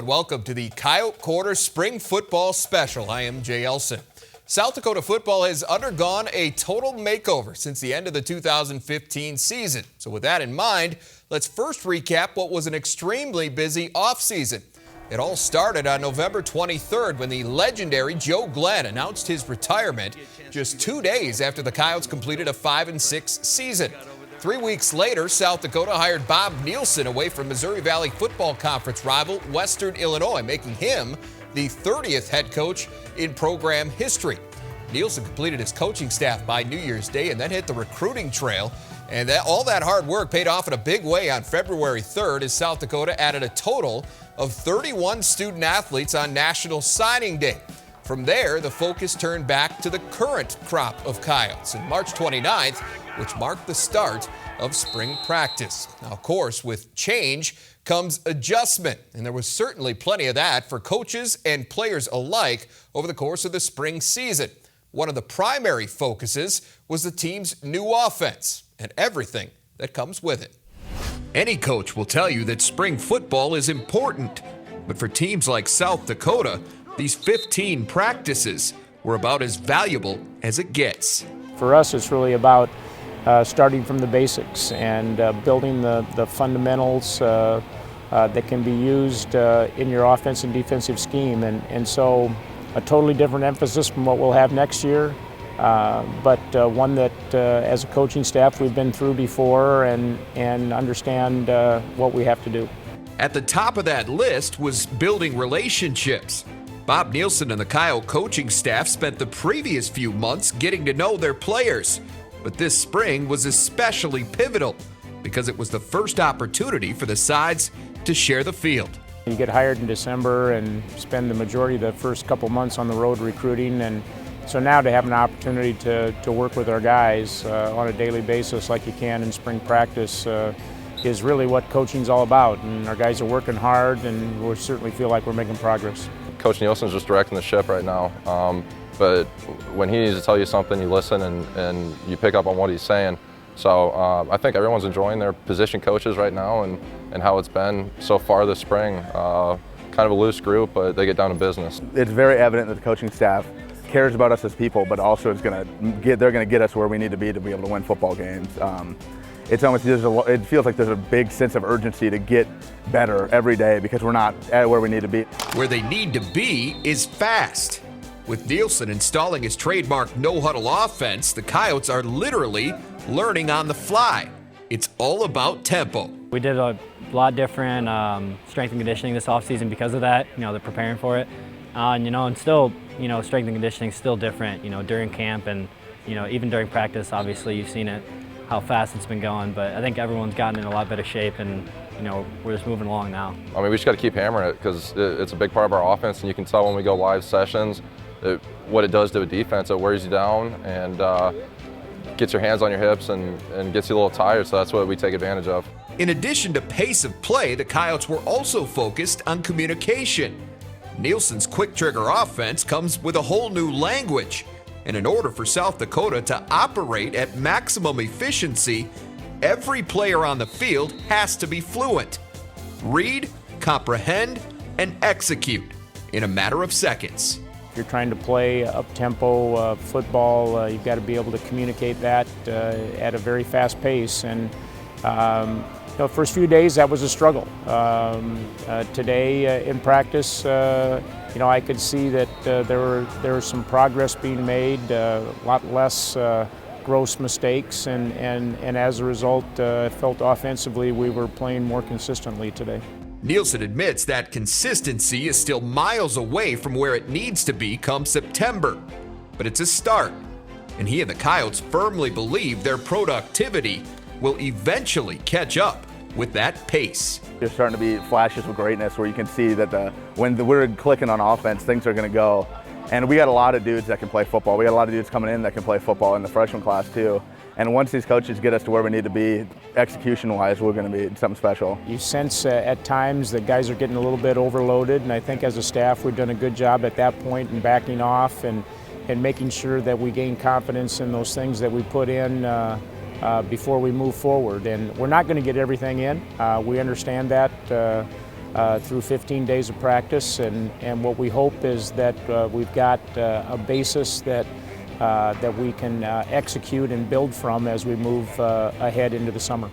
and welcome to the Coyote Corner Spring Football Special. I am Jay Elson. South Dakota football has undergone a total makeover since the end of the 2015 season. So with that in mind, let's first recap what was an extremely busy offseason. It all started on November 23rd when the legendary Joe Glenn announced his retirement just 2 days after the Coyotes completed a 5-6 season. 3 weeks later, South Dakota hired Bob Nielsen away from Missouri Valley Football Conference rival Western Illinois, making him the 30th head coach in program history. Nielsen completed his coaching staff by New Year's Day and then hit the recruiting trail. And all that hard work paid off in a big way on February 3rd as South Dakota added a total of 31 student athletes on National Signing Day. From there, the focus turned back to the current crop of Coyotes on March 29th, which marked the start of spring practice. Now, of course, with change comes adjustment, and there was certainly plenty of that for coaches and players alike over the course of the spring season. One of the primary focuses was the team's new offense and everything that comes with it. Any coach will tell you that spring football is important, but for teams like South Dakota, these 15 practices were about as valuable as it gets. For us, it's really about starting from the basics and building the fundamentals that can be used in your offense and defensive scheme. And so a totally different emphasis from what we'll have next year, but one that as a coaching staff we've been through before and understand what we have to do. At the top of that list was building relationships. Bob Nielsen and the Coyote coaching staff spent the previous few months getting to know their players. But this spring was especially pivotal because it was the first opportunity for the sides to share the field. You get hired in December and spend the majority of the first couple months on the road recruiting, and so now to have an opportunity to work with our guys on a daily basis like you can in spring practice is really what coaching's all about, and our guys are working hard and we certainly feel like we're making progress. Coach Nielsen's just directing the ship right now, but when he needs to tell you something, you listen and you pick up on what he's saying. So I think everyone's enjoying their position coaches right now and how it's been so far this spring. Kind of a loose group, but they get down to business. It's very evident that the coaching staff cares about us as people, but also they're going to get us where we need to be able to win football games. It feels like there's a big sense of urgency to get better every day because we're not at where we need to be. Where they need to be is fast. With Nielsen installing his trademark no-huddle offense, the Coyotes are literally learning on the fly. It's all about tempo. We did a lot different strength and conditioning this offseason because of that. They're preparing for it. And still, strength and conditioning is still different, during camp and, even during practice. Obviously, you've seen it, how fast it's been going. But I think everyone's gotten in a lot better shape and, we're just moving along now. I mean, we just got to keep hammering it because it's a big part of our offense, and you can tell when we go live sessions what it does to a defense. It wears you down and gets your hands on your hips and gets you a little tired, so that's what we take advantage of. In addition to pace of play, the Coyotes were also focused on communication. Nielsen's quick trigger offense comes with a whole new language, and in order for South Dakota to operate at maximum efficiency, every player on the field has to be fluent. Read, comprehend, and execute in a matter of seconds. If you're trying to play up-tempo football, you've got to be able to communicate that at a very fast pace. And the first few days, that was a struggle. Today in practice, I could see that there was some progress being made, a lot less gross mistakes, and as a result, I felt offensively we were playing more consistently today. Nielsen admits that consistency is still miles away from where it needs to be come September, but it's a start, and he and the Coyotes firmly believe their productivity will eventually catch up with that pace. There's starting to be flashes of greatness where you can see that when we're clicking on offense, things are going to go. And we got a lot of dudes that can play football. We got a lot of dudes coming in that can play football in the freshman class too. And once these coaches get us to where we need to be, execution-wise, we're going to be something special. You sense at times that guys are getting a little bit overloaded, and I think as a staff we've done a good job at that point in backing off and making sure that we gain confidence in those things that we put in before we move forward. And we're not going to get everything in. We understand that. through 15 days of practice, and what we hope is that we've got a basis that we can execute and build from as we move ahead into the summer.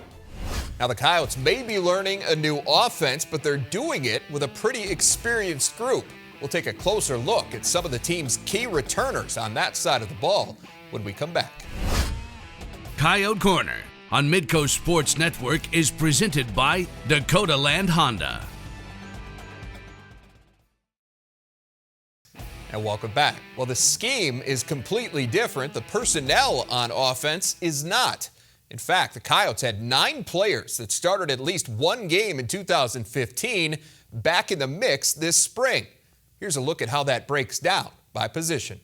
Now, the Coyotes may be learning a new offense, but they're doing it with a pretty experienced group. We'll take a closer look at some of the team's key returners on that side of the ball when we come back. Coyote Corner on Midco Sports Network is presented by Dakota Land Honda. And welcome back. Well, the scheme is completely different. The personnel on offense is not. In fact, the Coyotes had 9 players that started at least one game in 2015 back in the mix this spring. Here's a look at how that breaks down by position.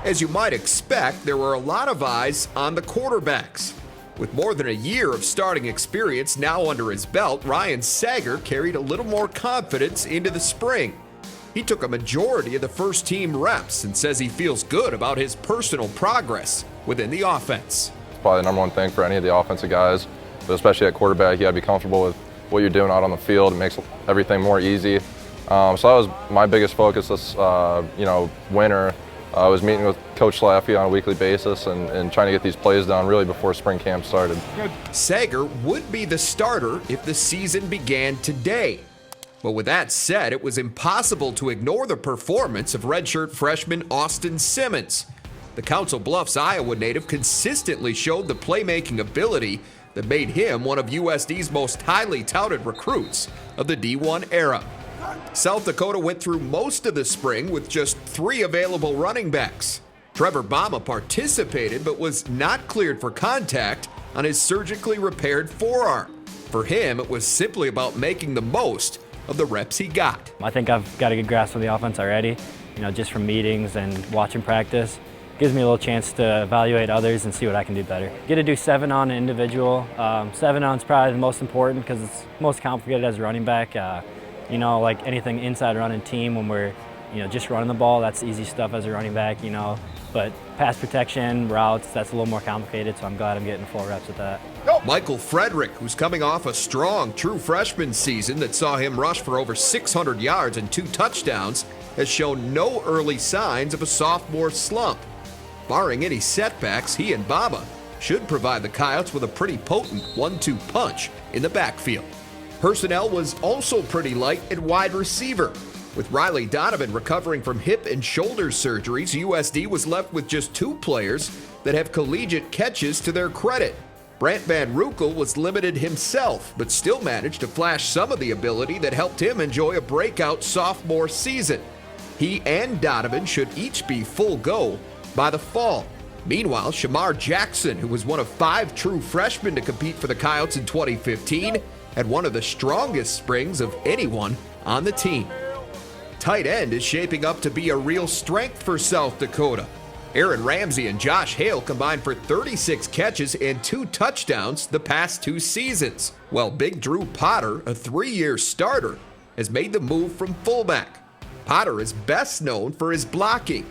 As you might expect, there were a lot of eyes on the quarterbacks. With more than a year of starting experience now under his belt, Ryan Sager carried a little more confidence into the spring. He took a majority of the first-team reps and says he feels good about his personal progress within the offense. It's probably the number one thing for any of the offensive guys, but especially at quarterback, you got to be comfortable with what you're doing out on the field. It makes everything more easy. So that was my biggest focus this winter. I was meeting with Coach Slaffy on a weekly basis and trying to get these plays done really before spring camp started. Sager would be the starter if the season began today. But with that said, it was impossible to ignore the performance of redshirt freshman Austin Simmons. The Council Bluffs, Iowa native consistently showed the playmaking ability that made him one of USD's most highly touted recruits of the D1 era. South Dakota went through most of the spring with just 3 available running backs. Trevor Bama participated but was not cleared for contact on his surgically repaired forearm. For him, it was simply about making the most of the reps he got. I think I've got a good grasp of the offense already, just from meetings and watching practice. Gives me a little chance to evaluate others and see what I can do better. Get to do 7 on an individual. 7 on is probably the most important because it's most complicated as a running back. Like anything inside running team, when we're just running the ball, that's easy stuff as a running back, but pass protection, routes, that's a little more complicated, so I'm glad I'm getting full reps at that. Michael Frederick, who's coming off a strong true freshman season that saw him rush for over 600 yards and 2 touchdowns, has shown no early signs of a sophomore slump. Barring any setbacks, he and Baba should provide the Coyotes with a pretty potent 1-2 punch in the backfield. Personnel was also pretty light at wide receiver. With Riley Donovan recovering from hip and shoulder surgeries, USD was left with just 2 players that have collegiate catches to their credit. Brant Van Rukel was limited himself, but still managed to flash some of the ability that helped him enjoy a breakout sophomore season. He and Donovan should each be full go by the fall. Meanwhile, Shamar Jackson, who was one of 5 true freshmen to compete for the Coyotes in 2015, had one of the strongest springs of anyone on the team. Tight end is shaping up to be a real strength for South Dakota. Aaron Ramsey and Josh Hale combined for 36 catches and 2 touchdowns the past 2 seasons, while Big Drew Potter, a 3-year starter, has made the move from fullback. Potter is best known for his blocking,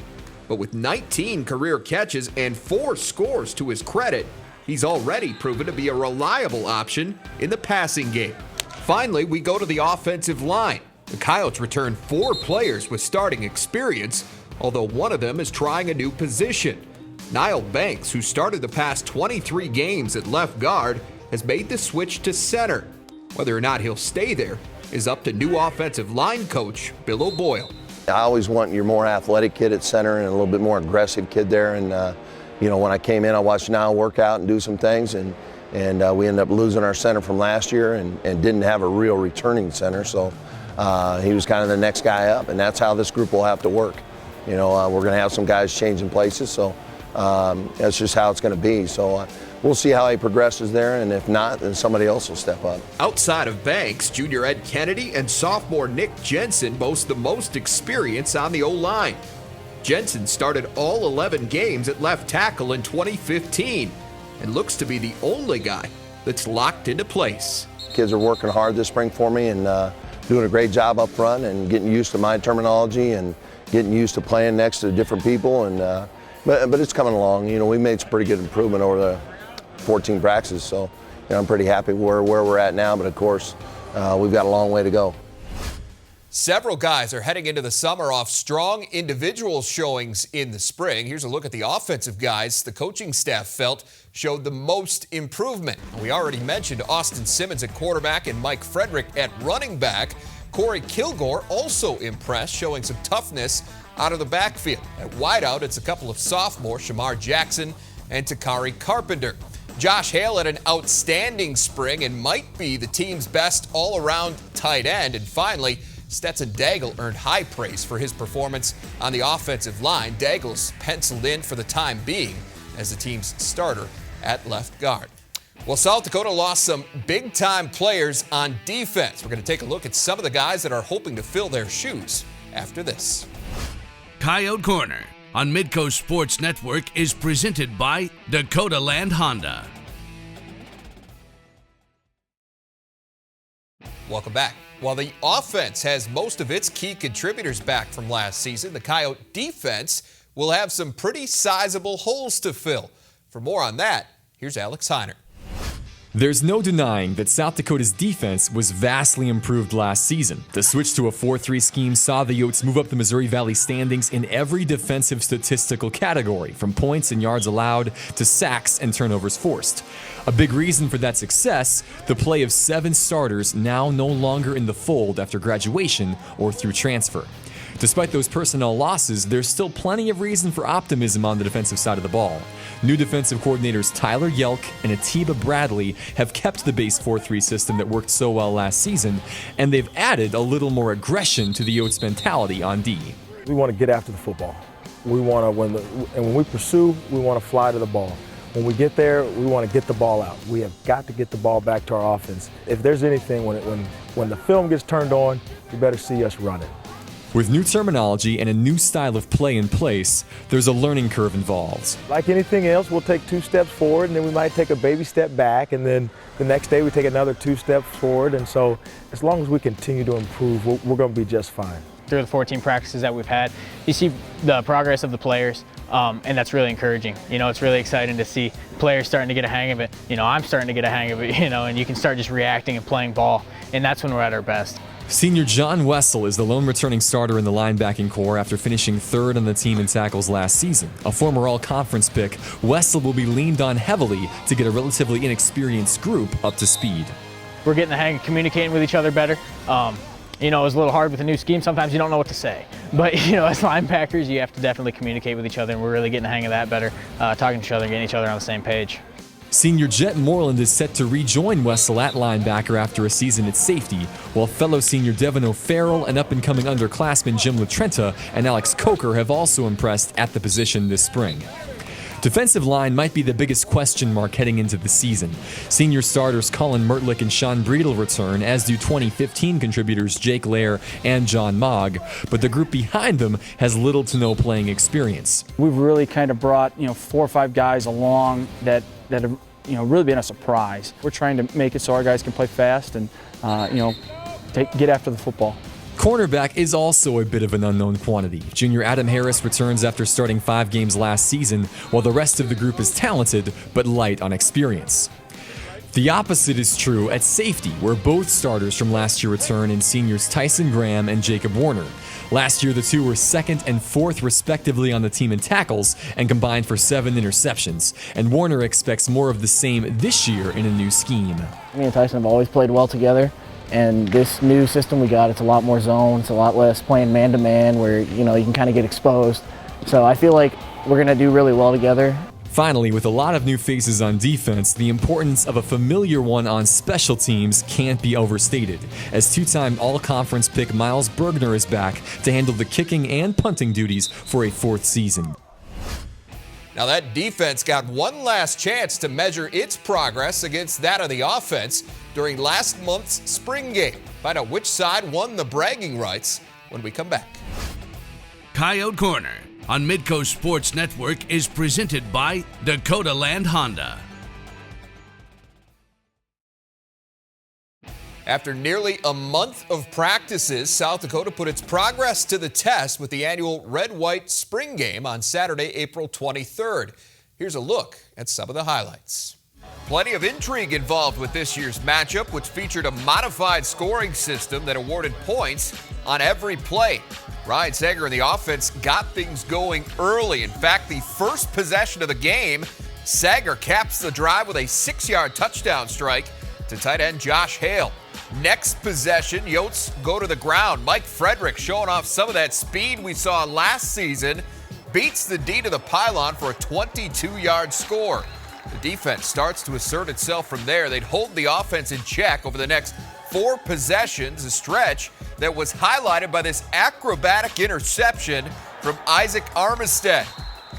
but with 19 career catches and 4 scores to his credit, he's already proven to be a reliable option in the passing game. Finally, we go to the offensive line. The Coyotes return 4 players with starting experience, although one of them is trying a new position. Niall Banks, who started the past 23 games at left guard, has made the switch to center. Whether or not he'll stay there is up to new offensive line coach Bill O'Boyle. I always want your more athletic kid at center and a little bit more aggressive kid there. And when I came in, I watched Niall work out and do some things, and we ended up losing our center from last year and didn't have a real returning center. So he was kind of the next guy up, and that's how this group will have to work. We're going to have some guys changing places, so that's just how it's going to be. So we'll see how he progresses there, and if not, then somebody else will step up. Outside of Banks, junior Ed Kennedy and sophomore Nick Jensen boast the most experience on the O-line. Jensen started all 11 games at left tackle in 2015 and looks to be the only guy that's locked into place. Kids are working hard this spring for me and doing a great job up front and getting used to my terminology and getting used to playing next to different people. And but it's coming along. We made some pretty good improvement over the 14 practices, so I'm pretty happy where we're at now. But of course, we've got a long way to go. Several guys are heading into the summer off strong individual showings in the spring. Here's a look at the offensive guys the coaching staff felt showed the most improvement. We already mentioned Austin Simmons at quarterback and Mike Frederick at running back. Corey Kilgore also impressed, showing some toughness out of the backfield. At wideout, it's a couple of sophomores, Shamar Jackson and Takari Carpenter. Josh Hale had an outstanding spring and might be the team's best all-around tight end. And finally, Stetson Daigle earned high praise for his performance on the offensive line. Daigle's penciled in for the time being as the team's starter at left guard. Well, South Dakota lost some big-time players on defense. We're going to take a look at some of the guys that are hoping to fill their shoes after this. Coyote Corner on Midco Sports Network is presented by Dakota Land Honda. Welcome back. While the offense has most of its key contributors back from last season, the Coyote defense will have some pretty sizable holes to fill. For more on that, here's Alex Heiner. There's no denying that South Dakota's defense was vastly improved last season. The switch to a 4-3 scheme saw the Yotes move up the Missouri Valley standings in every defensive statistical category, from points and yards allowed to sacks and turnovers forced. A big reason for that success, the play of 7 starters now no longer in the fold after graduation or through transfer. Despite those personnel losses, there's still plenty of reason for optimism on the defensive side of the ball. New defensive coordinators Tyler Yelk and Atiba Bradley have kept the base 4-3 system that worked so well last season, and they've added a little more aggression to the Yotes mentality on D. We want to get after the football. We want to, when we pursue, we want to fly to the ball. When we get there, we want to get the ball out. We have got to get the ball back to our offense. If there's anything, when the film gets turned on, you better see us run it. With new terminology and a new style of play in place, there's a learning curve involved. Like anything else, we'll take 2 steps forward, and then we might take a baby step back, and then the next day we take another 2 steps forward. And so as long as we continue to improve, we're going to be just fine. Through the 14 practices that we've had, you see the progress of the players, and that's really encouraging. You know, it's really exciting to see players starting to get a hang of it. You know, I'm starting to get a hang of it, you know, and you can start just reacting and playing ball, and that's when we're at our best. Senior John Wessel is the lone returning starter in the linebacking core after finishing 3rd on the team in tackles last season. A former all-conference pick, Wessel will be leaned on heavily to get a relatively inexperienced group up to speed. We're getting the hang of communicating with each other better. You know, it was a little hard with a new scheme. Sometimes you don't know what to say. But, you know, as linebackers, you have to definitely communicate with each other, and we're really getting the hang of that better, talking to each other and getting each other on the same page. Senior Jet Moreland is set to rejoin Wessel at linebacker after a season at safety, while fellow senior Devin O'Farrell and up-and-coming underclassmen Jim LaTrenta and Alex Coker have also impressed at the position this spring. Defensive line might be the biggest question mark heading into the season. Senior starters Colin Mertlick and Sean Breedel return, as do 2015 contributors Jake Lair and John Mogg, but the group behind them has little to no playing experience. We've really kind of brought 4 or 5 guys along that have really been a surprise. We're trying to make it so our guys can play fast and get after the football. Cornerback is also a bit of an unknown quantity. Junior Adam Harris returns after starting 5 games last season, while the rest of the group is talented but light on experience. The opposite is true at safety, where both starters from last year return in seniors Tyson Graham and Jacob Warner. Last year, the two were 2nd and 4th respectively on the team in tackles and combined for 7 interceptions. And Warner expects more of the same this year in a new scheme. Me and Tyson have always played well together, and this new system we got, it's a lot more zone, it's a lot less playing man-to-man where you can kind of get exposed. So I feel like we're going to do really well together. Finally, with a lot of new faces on defense, the importance of a familiar one on special teams can't be overstated, as 2-time all-conference pick Miles Bergner is back to handle the kicking and punting duties for a 4th season. Now that defense got one last chance to measure its progress against that of the offense during last month's spring game. Find out which side won the bragging rights when we come back. Coyote Corner on Midco Sports Network is presented by Dakota Land Honda. After nearly a month of practices, South Dakota put its progress to the test with the annual Red-White Spring Game on Saturday, April 23rd. Here's a look at some of the highlights. Plenty of intrigue involved with this year's matchup, which featured a modified scoring system that awarded points on every play. Ryan Sager and the offense got things going early. In fact, the first possession of the game, Sager caps the drive with a 6-yard touchdown strike to tight end Josh Hale. Next possession, Yotes go to the ground. Mike Frederick, showing off some of that speed we saw last season, beats the D to the pylon for a 22-yard score. The defense starts to assert itself from there. They'd hold the offense in check over the next 4 possessions, a stretch that was highlighted by this acrobatic interception from Isaac Armistead.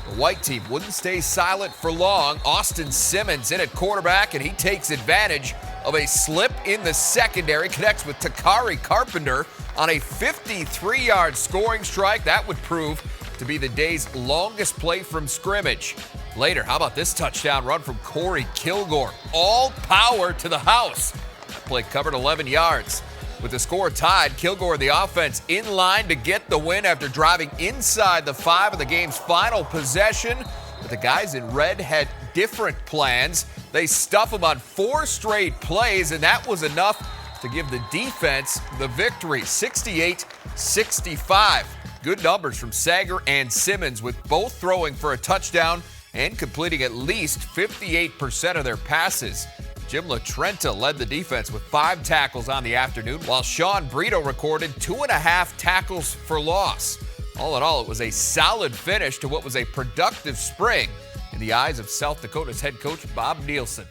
The white team wouldn't stay silent for long. Austin Simmons in at quarterback, and he takes advantage of a slip in the secondary, connects with Takari Carpenter on a 53-yard scoring strike. That would prove to be the day's longest play from scrimmage. Later, how about this touchdown run from Corey Kilgore? All power to the house. That play covered 11 yards. With the score tied, Kilgore and the offense in line to get the win after driving inside the 5 of the game's final possession. But the guys in red had different plans. They stuff them on 4 straight plays, and that was enough to give the defense the victory, 68-65. Good numbers from Sager and Simmons, with both throwing for a touchdown and completing at least 58% of their passes. Jim LaTrenta led the defense with 5 tackles on the afternoon, while Sean Brito recorded 2.5 tackles for loss. All in all, it was a solid finish to what was a productive spring in the eyes of South Dakota's head coach Bob Nielsen.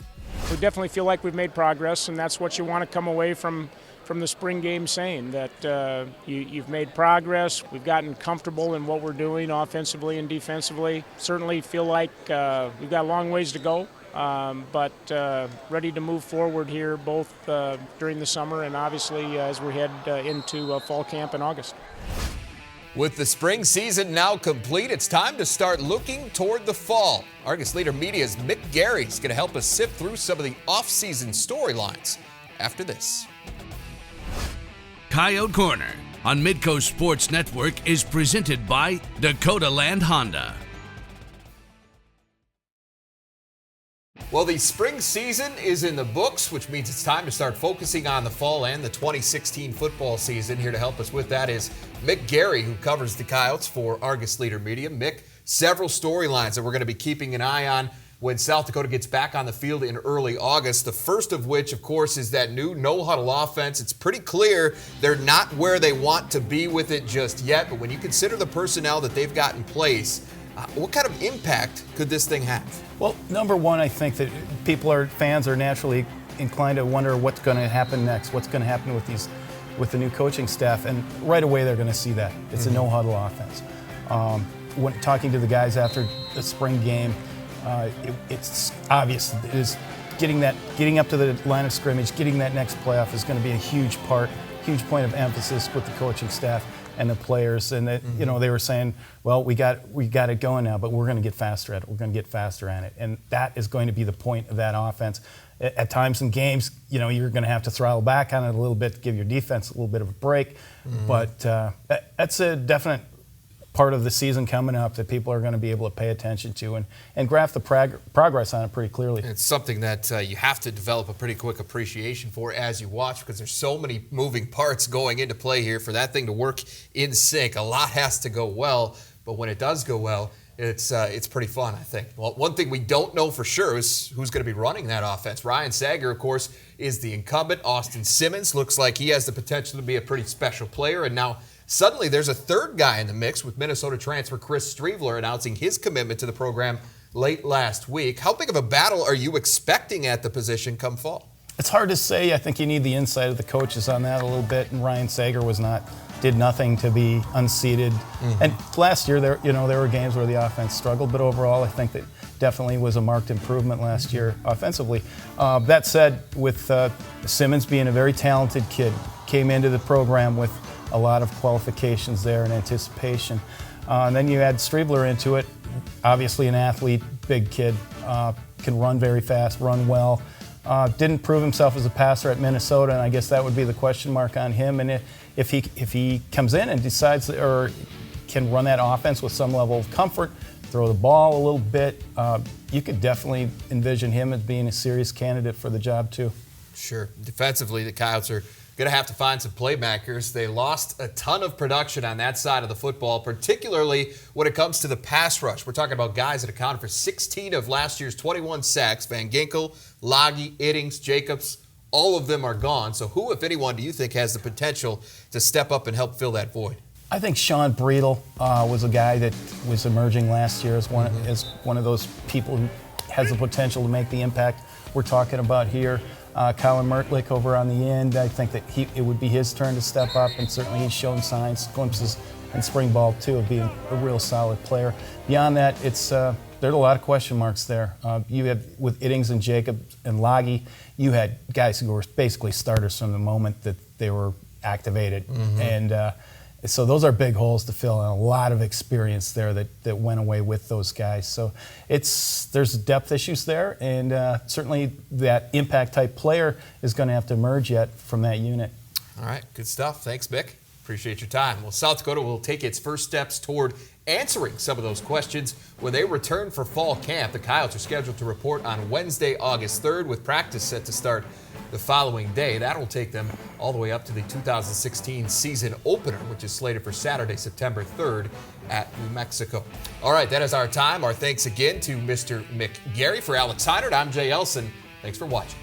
We definitely feel like we've made progress, and that's what you want to come away from the spring game saying, that you've made progress. We've gotten comfortable in what we're doing offensively and defensively. Certainly feel like we've got a long ways to go, but ready to move forward here both during the summer and obviously as we head into fall camp in August. With the spring season now complete, it's time to start looking toward the fall. Argus Leader Media's Mick Gary is going to help us sift through some of the off-season storylines after this. Coyote Corner on Midco Sports Network is presented by Dakota Land Honda. Well, the spring season is in the books, which means it's time to start focusing on the fall and the 2016 football season. Here to help us with that is Mick Gary, who covers the Coyotes for Argus Leader Media. Mick, several storylines that we're going to be keeping an eye on when South Dakota gets back on the field in early August. The first of which, of course, is that new no-huddle offense. It's pretty clear they're not where they want to be with it just yet, but when you consider the personnel that they've got in place, what kind of impact could this thing have? Well, number one, I think that fans are naturally inclined to wonder what's going to happen next, what's going to happen with the new coaching staff, and right away they're going to see that. It's a no-huddle offense. When talking to the guys after the spring game, it's obvious it is getting up to the line of scrimmage, getting that next playoff is going to be a huge point of emphasis with the coaching staff and the players. And that, they were saying, well, we got it going now, but we're going to get faster at it. We're going to get faster at it, and that is going to be the point of that offense. At times in games, you're going to have to throttle back on it a little bit to give your defense a little bit of a break. But that's a definite part of the season coming up that people are going to be able to pay attention to and graph the progress on it pretty clearly. It's something that you have to develop a pretty quick appreciation for as you watch, because there's so many moving parts going into play here for that thing to work in sync. A lot has to go well, but when it does go well, it's pretty fun, I think. Well, one thing we don't know for sure is who's going to be running that offense. Ryan Sager, of course, is the incumbent. Austin Simmons looks like he has the potential to be a pretty special player, and now suddenly there's a third guy in the mix with Minnesota transfer Chris Streveler announcing his commitment to the program late last week. How big of a battle are you expecting at the position come fall? It's hard to say. I think you need the insight of the coaches on that a little bit, and Ryan Sager did nothing to be unseated. And last year there were games where the offense struggled, but overall I think that definitely was a marked improvement last year offensively. That said, with Simmons being a very talented kid, came into the program with a lot of qualifications there and anticipation. And then you add Streveler into it, obviously an athlete, big kid, can run very fast, run well. Didn't prove himself as a passer at Minnesota, and I guess that would be the question mark on him. And if he comes in and decides or can run that offense with some level of comfort, throw the ball a little bit. You could definitely envision him as being a serious candidate for the job too. Sure. Defensively, the Coyotes are going to have to find some playmakers. They lost a ton of production on that side of the football, particularly when it comes to the pass rush. We're talking about guys that accounted for 16 of last year's 21 sacks. Van Ginkel, Lage, Iddings, Jacobs, all of them are gone. So who, if anyone, do you think has the potential to step up and help fill that void? I think Sean Breedle was a guy that was emerging last year as one of those people who has the potential to make the impact we're talking about here. Colin Mertlick over on the end, I think that it would be his turn to step up, and certainly he's shown signs, glimpses in spring ball too, of being a real solid player. Beyond that, there's a lot of question marks there. You had, with Iddings and Jacobs and Lage, you had guys who were basically starters from the moment that they were activated. And so those are big holes to fill, and a lot of experience there that went away with those guys. So there's depth issues there, and certainly that impact type player is going to have to emerge yet from that unit. All right, good stuff. Thanks, Mick. Appreciate your time. Well, South Dakota will take its first steps toward answering some of those questions when they return for fall camp. The Coyotes are scheduled to report on Wednesday, August 3rd, with practice set to start the following day. That will take them all the way up to the 2016 season opener, which is slated for Saturday, September 3rd at New Mexico. All right, that is our time. Our thanks again to Mr. Mick Gary. For Alex Heinert, I'm Jay Elson. Thanks for watching.